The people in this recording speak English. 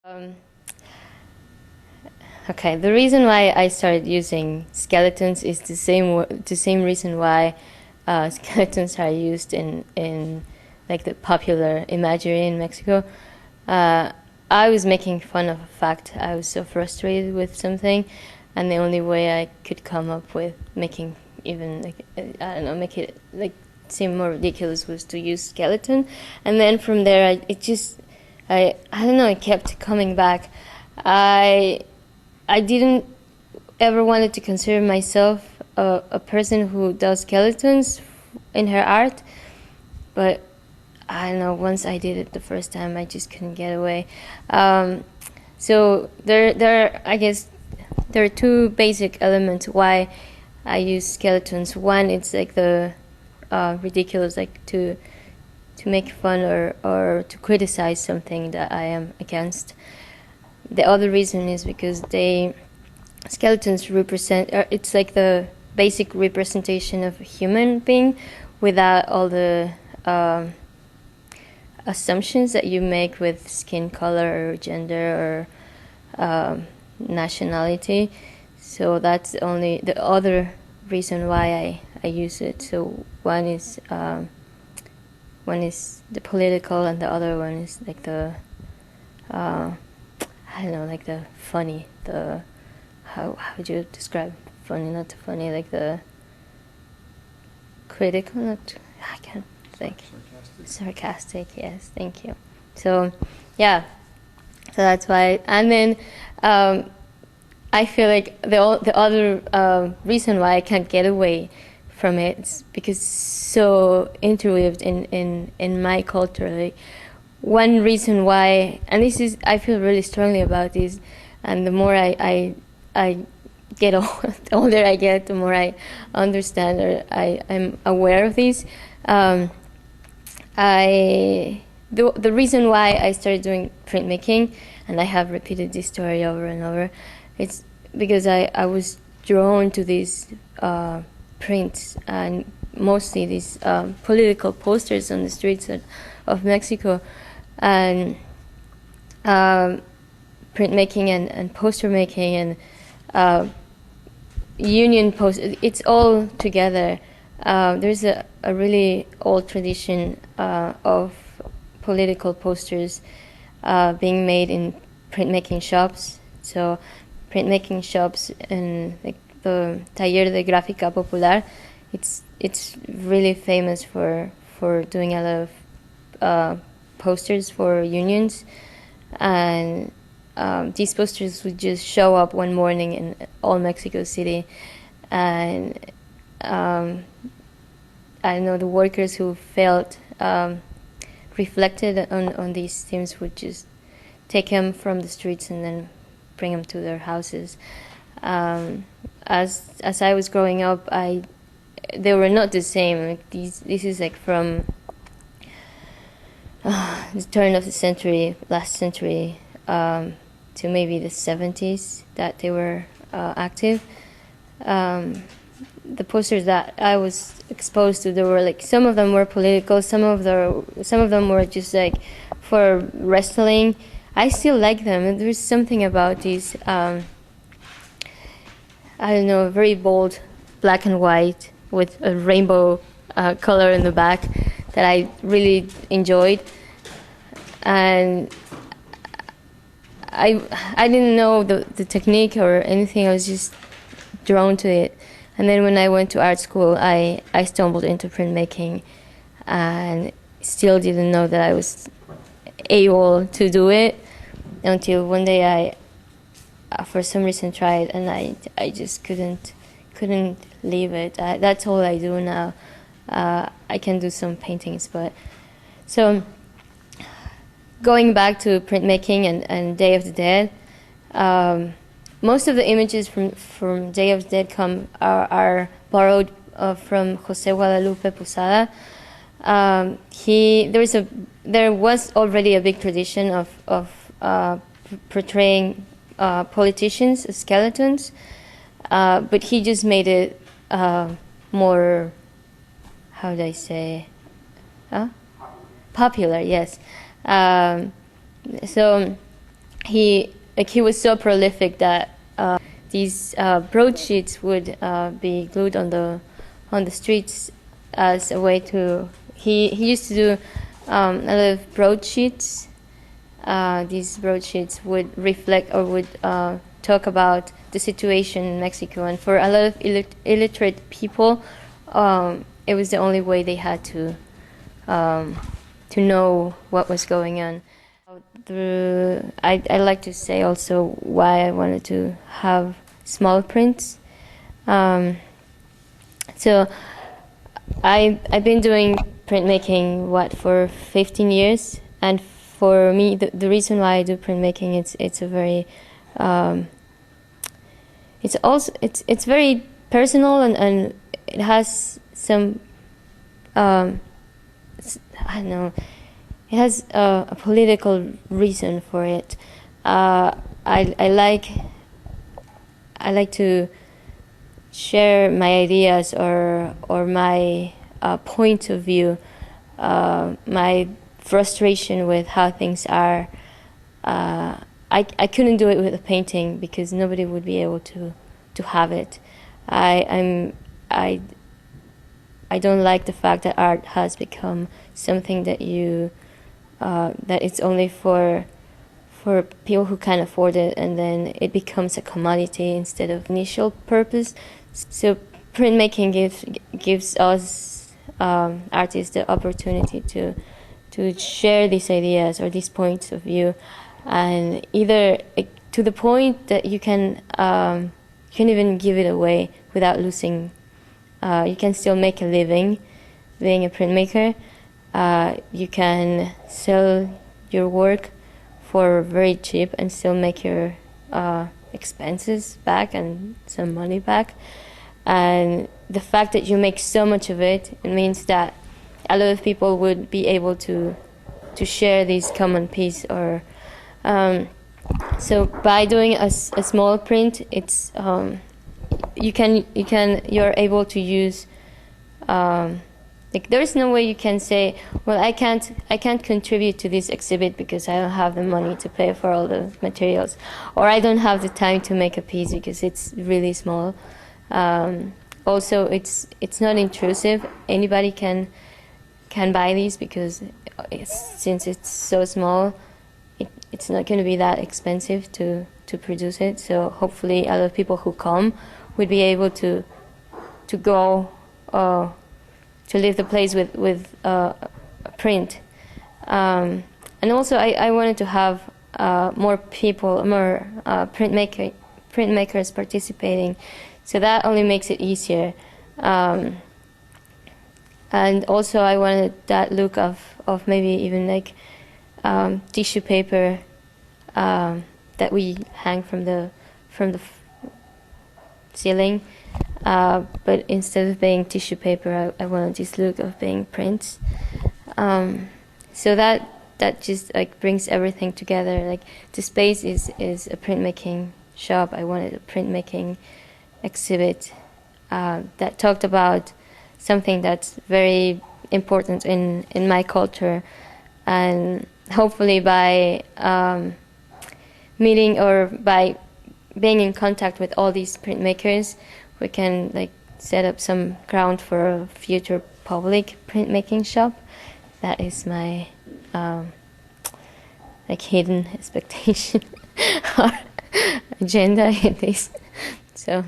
Um, okay, the reason why I started using skeletons is the same reason why skeletons are used in like the popular imagery in Mexico. I was making fun of a fact. I was so frustrated with something, and the only way I could come up with making even like I don't know, make it like seem more ridiculous was to use skeleton, and then from there I don't know, it kept coming back. I didn't ever wanted to consider myself a person who does skeletons in her art, but I don't know, once I did it the first time, I just couldn't get away. So I guess there are two basic elements why I use skeletons. One, it's like the ridiculous, like to make fun or to criticize something that I am against. The other reason is because skeletons represent, it's like the basic representation of a human being without all the assumptions that you make with skin color or gender or nationality. So that's only the other reason why I use it. So one is the political, and the other one is like the I don't know, like the funny, the how would you describe funny, not funny, like the critical, not, I can't think. Sarcastic, yes, thank you. So, yeah, so that's why. And then I feel like the other reason why I can't get away from it is because it's so interweaved in my culture. Like, one reason why, and this is, I feel really strongly about this, and the more I get the older I get, the more I understand or I'm aware of this. The reason why I started doing printmaking, and I have repeated this story over and over, it's because I was drawn to these prints, and mostly these political posters on the streets of Mexico, and printmaking and poster making and union post. It's all together. There's a really old tradition of political posters being made in printmaking shops. So printmaking shops and like the Taller de Gráfica Popular, it's really famous for doing a lot of posters for unions, and these posters would just show up one morning in all Mexico City, and I know the workers who felt reflected on these themes would just take them from the streets and then bring them to their houses. As I was growing up, they were not the same. Like this is like from the turn of the century, last century, to maybe the 70s that they were active. The posters that I was exposed to, there were like, some of them were political, some of them were just like for wrestling. I still like them, and there's something about these I don't know, very bold black and white with a rainbow color in the back that I really enjoyed. And I didn't know the technique or anything. I was just drawn to it. And then when I went to art school, I stumbled into printmaking, and still didn't know that I was able to do it until one day I for some reason tried, and I just couldn't leave it. That's all I do now. I can do some paintings, but so going back to printmaking and Day of the Dead, most of the images from Day of the Dead are borrowed from Jose Guadalupe Posada. There was already a big tradition of portraying politicians as skeletons, but he just made it more, how do I say, popular, yes. So he was so prolific that these broadsheets would be glued on the streets as a way to. He used to do a lot of broadsheets. These broadsheets would reflect or would talk about the situation in Mexico, and for a lot of illiterate people, it was the only way they had to know what was going on. I like to say also why I wanted to have small prints. So I've been doing printmaking for 15 years, and for me the reason why I do printmaking, it's a very it's very personal, and it has some I don't know, it has a political reason for it. I like to share my ideas or my point of view, my frustration with how things are. I couldn't do it with a painting because nobody would be able to have it. I don't like the fact that art has become something that that it's only for people who can afford it, and then it becomes a commodity instead of initial purpose. So printmaking gives us artists the opportunity to share these ideas or these points of view, and either to the point that you can even give it away without losing. You can still make a living being a printmaker. You can sell your work for very cheap and still make your expenses back and some money back. And the fact that you make so much of it, it means that a lot of people would be able to share this common piece. Or so by doing a small print, it's you're able to use. Like there's no way you can say, well, I can't contribute to this exhibit because I don't have the money to pay for all the materials, or I don't have the time to make a piece because it's really small. Also, it's not intrusive. Anybody can buy these because since it's so small, it's not going to be that expensive to produce it. So hopefully, a lot of people who come would be able to go. To leave the place with a print, and also I wanted to have more people, more printmakers participating, so that only makes it easier. And also I wanted that look of maybe even like tissue paper that we hang from the ceiling. But instead of being tissue paper, I wanted this look of being prints. So that just like brings everything together. Like the space is a printmaking shop. I wanted a printmaking exhibit that talked about something that's very important in my culture, and hopefully by meeting or by being in contact with all these printmakers, we can like set up some ground for a future public printmaking shop. That is my like hidden expectation or agenda in this. So